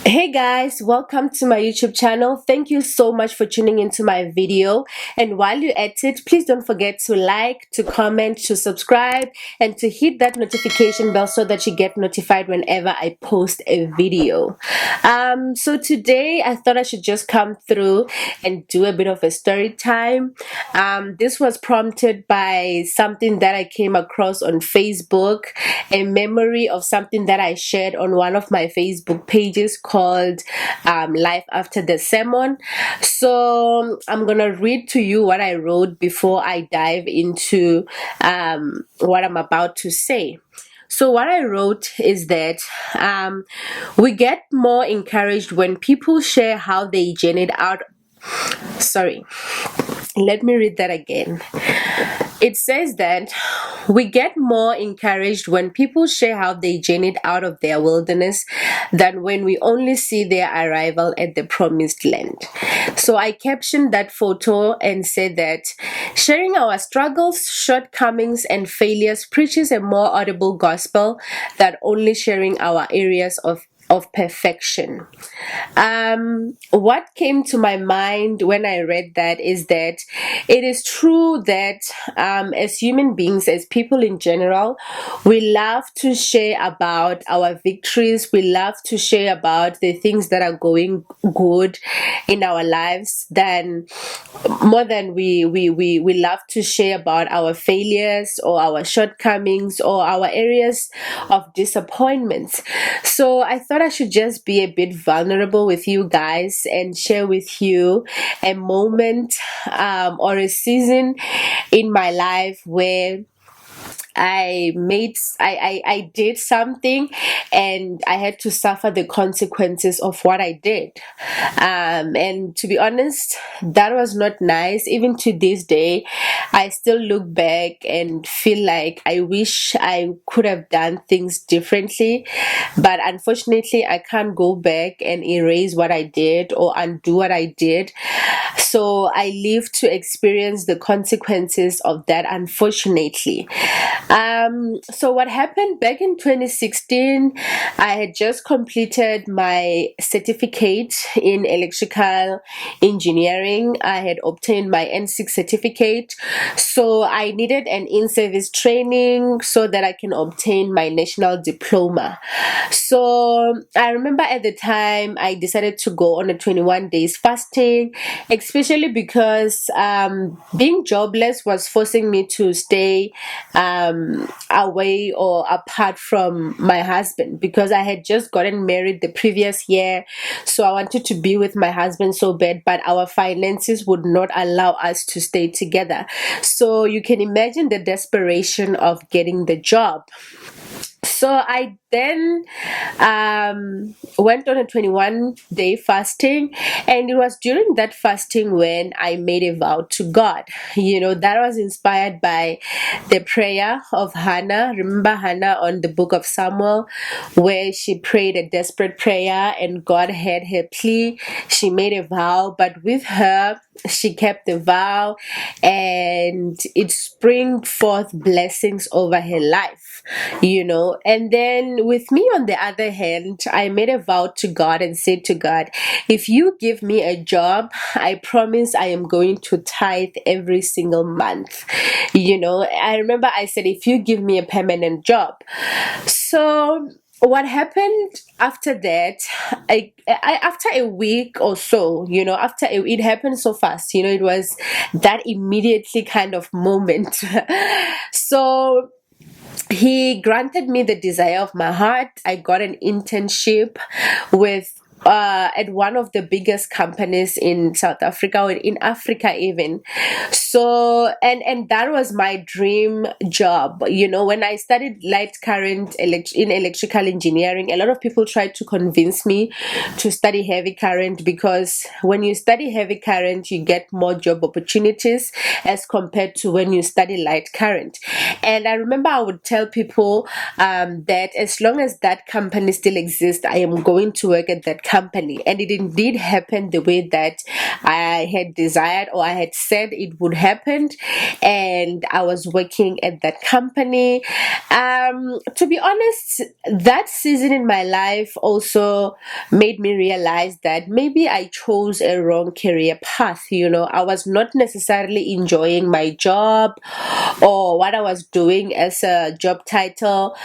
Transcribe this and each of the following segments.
Hey guys, welcome to my YouTube channel. Thank you so much for tuning into my video. And while you're at it, please don't forget to like, to comment, to subscribe, and to hit that notification bell so that you get notified whenever I post a video. So today I thought I should just come through and do a bit of a story time. This was prompted by something that I came across on Facebook, a memory of something that I shared on one of my Facebook pages called Life After the Sermon. So I'm gonna read to you what I wrote before I dive into what I'm about to say. So what I wrote is that we get more encouraged when people share how they journeyed out. Sorry, let me read that again. It says that we get more encouraged when people share how they journeyed out of their wilderness than when we only see their arrival at the promised land. So I captioned that photo and said that sharing our struggles, shortcomings, and failures preaches a more audible gospel than only sharing our areas of perfection. What came to my mind when I read that is that it is true that as human beings, as people in general, we love to share about our victories. We love to share about the things that are going good in our lives than more than we love to share about our failures or our shortcomings or our areas of disappointments. So I thought I should just be a bit vulnerable with you guys and share with you a moment or a season in my life where I did something and I had to suffer the consequences of what I did. And to be honest, that was not nice. Even to this day, I still look back and feel like I wish I could have done things differently. But unfortunately, I can't go back and erase what I did or undo what I did. So I live to experience the consequences of that, unfortunately. So what happened back in 2016, I had just completed my certificate in electrical engineering. I had obtained my N6 certificate. So I needed an in-service training so that I can obtain my national diploma. So I remember at the time I decided to go on a 21 days fasting, especially because being jobless was forcing me to stay away or apart from my husband, because I had just gotten married the previous year. So I wanted to be with my husband so bad, but our finances would not allow us to stay together. So you can imagine the desperation of getting the job. So I then went on a 21-day fasting, and it was during that fasting when I made a vow to God. That was inspired by the prayer of Hannah. Remember Hannah on the book of Samuel, where she prayed a desperate prayer and God heard her plea. She made a vow, but with her, she kept the vow, and it springed forth blessings over her life. And then with me, on the other hand, I made a vow to God and said to God, if you give me a job, I promise I am going to tithe every single month. I remember I said, if you give me a permanent job. So what happened after that, after a week or so, it happened so fast. It was that immediately kind of moment. So he granted me the desire of my heart. I got an internship with at one of the biggest companies in South Africa, or in Africa even. So and that was my dream job. When I studied light current in electrical engineering, a lot of people tried to convince me to study heavy current, because when you study heavy current, you get more job opportunities as compared to when you study light current. And I remember I would tell people that as long as that company still exists, I am going to work at that company, and it indeed happened the way that I had desired, or I had said it would happen. And I was working at that company. To be honest, that season in my life also made me realize that maybe I chose a wrong career path. I was not necessarily enjoying my job or what I was doing as a job title.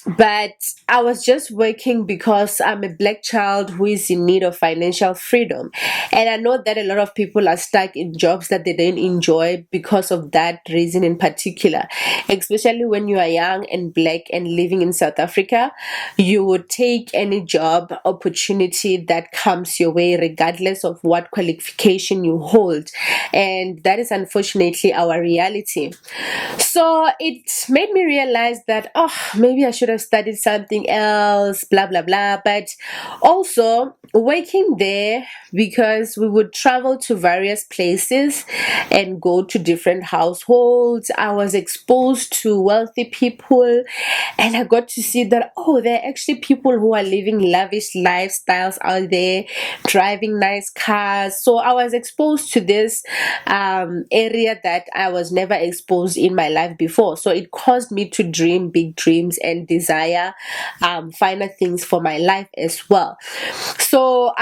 But I was just working because I'm a black child who is in need of financial freedom. And I know that a lot of people are stuck in jobs that they don't enjoy because of that reason in particular. Especially when you are young and black and living in South Africa, you would take any job opportunity that comes your way, regardless of what qualification you hold. And that is unfortunately our reality. So it made me realize that, maybe I should have studied something else, blah, blah, blah. But also working there, because we would travel to various places and go to different households, I was exposed to wealthy people, and I got to see that, there are actually people who are living lavish lifestyles out there, driving nice cars. So I was exposed to this area that I was never exposed in my life before. So it caused me to dream big dreams and desire finer things for my life as well. So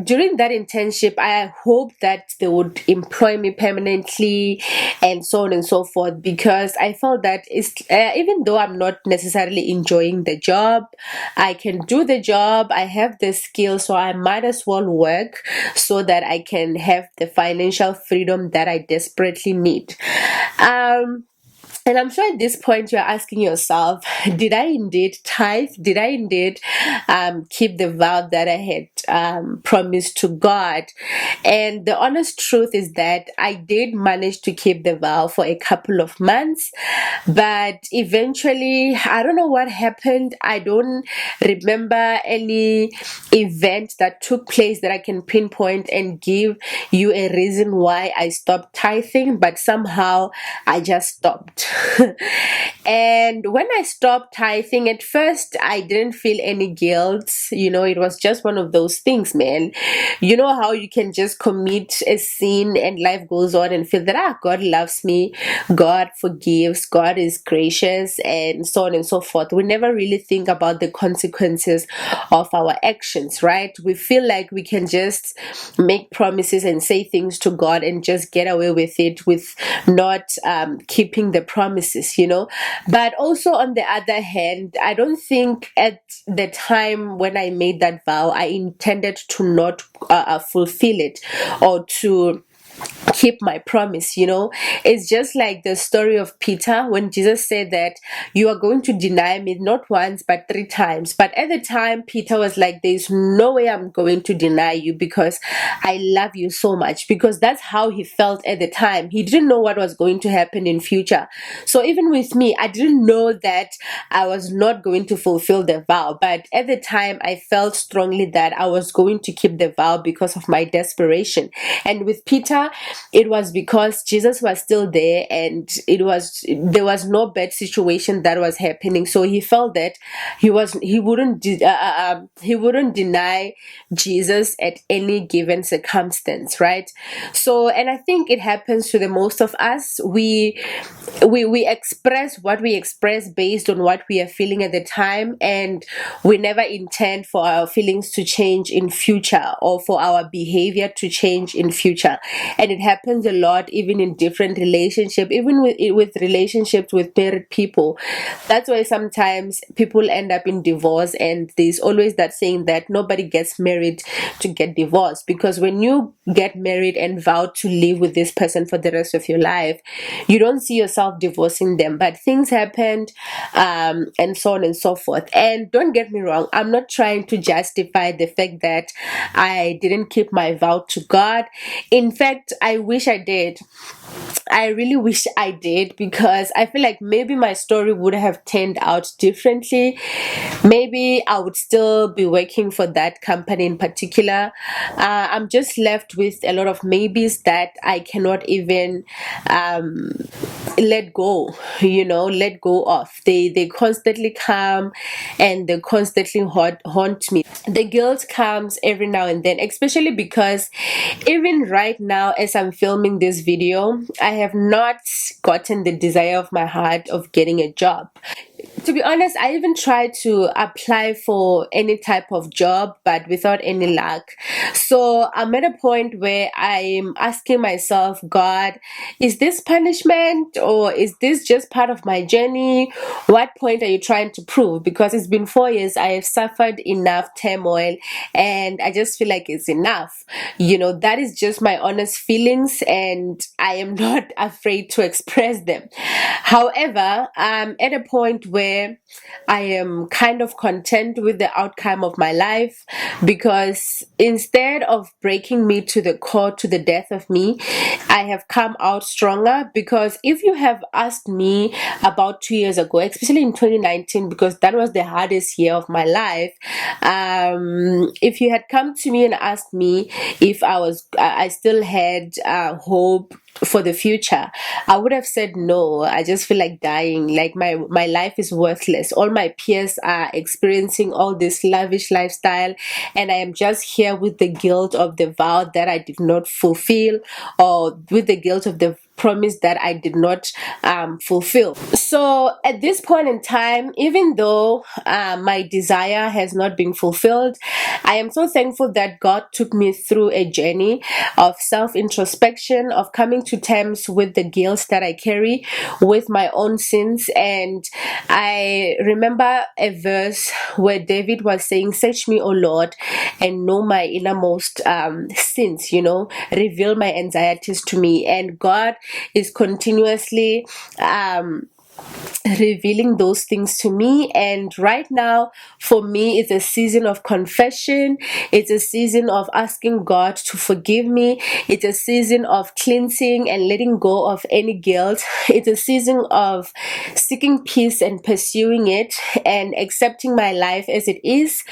during that internship, I hoped that they would employ me permanently and so on and so forth, because I felt that even though I'm not necessarily enjoying the job, I can do the job, I have the skills, so I might as well work so that I can have the financial freedom that I desperately need. And I'm sure at this point you're asking yourself, did I indeed tithe? Did I indeed keep the vow that I had promised to God? And the honest truth is that I did manage to keep the vow for a couple of months, but eventually, I don't know what happened. I don't remember any event that took place that I can pinpoint and give you a reason why I stopped tithing, but somehow I just stopped. And when I stopped tithing, at first I didn't feel any guilt. It was just one of those things, man. You know how you can just commit a sin and life goes on and feel that, God loves me, God forgives, God is gracious, and so on and so forth. We never really think about the consequences of our actions, right? We feel like we can just make promises and say things to God and just get away with it, with not keeping the promises. But also on the other hand, I don't think at the time when I made that vow, I intended to not fulfill it or to keep my promise. It's just like the story of Peter when Jesus said that you are going to deny me not once but 3 times. But at the time, Peter was like, there's no way I'm going to deny you because I love you so much, because that's how he felt at the time. He didn't know what was going to happen in future. So even with me, I didn't know that I was not going to fulfill the vow, but at the time I felt strongly that I was going to keep the vow because of my desperation. And with Peter, it was because Jesus was still there, and there was no bad situation that was happening. So he felt that he wouldn't deny Jesus at any given circumstance, right? So, and I think it happens to the most of us. We express what we express based on what we are feeling at the time, and we never intend for our feelings to change in future or for our behavior to change in future. And it happens a lot even in different relationships, even with relationships with married people. That's why sometimes people end up in divorce, and there's always that saying that nobody gets married to get divorced, because when you get married and vow to live with this person for the rest of your life, you don't see yourself divorcing them, but things happened, and so on and so forth. And don't get me wrong, I'm not trying to justify the fact that I didn't keep my vow to God. In fact, I wish I did. I really wish I did, because I feel like maybe my story would have turned out differently. Maybe I would still be working for that company in particular. I'm just left with a lot of maybes that I cannot even um, let go, let go of. They constantly come, and they constantly haunt me. The guilt comes every now and then, especially because even right now, as I'm filming this video, I have not gotten the desire of my heart of getting a job. To be honest, I even tried to apply for any type of job, but without any luck. So I'm at a point where I'm asking myself, God, is this punishment, or is this just part of my journey? What point are you trying to prove? Because it's been 4 years, I have suffered enough turmoil, and I just feel like it's enough. That is just my honest feelings, and I am not afraid to express them. However, I'm at a point where I am kind of content with the outcome of my life, because instead of breaking me to the core, to the death of me, I have come out stronger. Because if you have asked me about 2 years ago, especially in 2019, because that was the hardest year of my life, if you had come to me and asked me if I still had hope for the future, I would have said no. I just feel like dying. Like my life is worthless. All my peers are experiencing all this lavish lifestyle, and I am just here with the guilt of the vow that I did not fulfill, or with the guilt of the promise that I did not fulfill. So at this point in time, even though my desire has not been fulfilled, I am so thankful that God took me through a journey of self-introspection, of coming to terms with the guilt that I carry, with my own sins. And I remember a verse where David was saying, "Search me, O Lord, and know my innermost sins, reveal my anxieties to me." And God is continuously revealing those things to me. And right now, for me, it's a season of confession. It's a season of asking God to forgive me. It's a season of cleansing and letting go of any guilt. It's a season of seeking peace and pursuing it, and accepting my life as it is,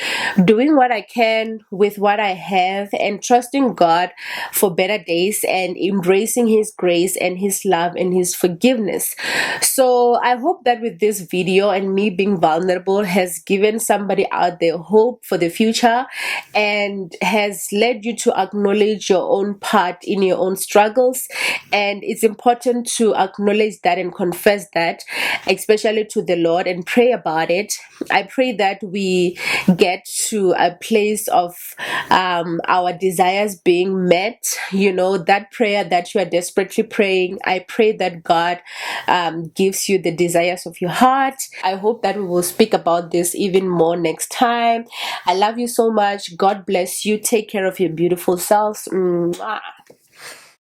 doing what I can with what I have, and trusting God for better days, and embracing His grace and His love and His forgiveness. So I hope that with this video and me being vulnerable has given somebody out there hope for the future, and has led you to acknowledge your own part in your own struggles. And it's important to acknowledge that and confess that, especially to the Lord, and pray about it. I pray that we get to a place of our desires being met. That prayer that you are desperately praying, I pray that God gives you the desires of your heart. I hope that we will speak about this even more next time. I love you so much. God bless you. Take care of your beautiful selves. Mwah.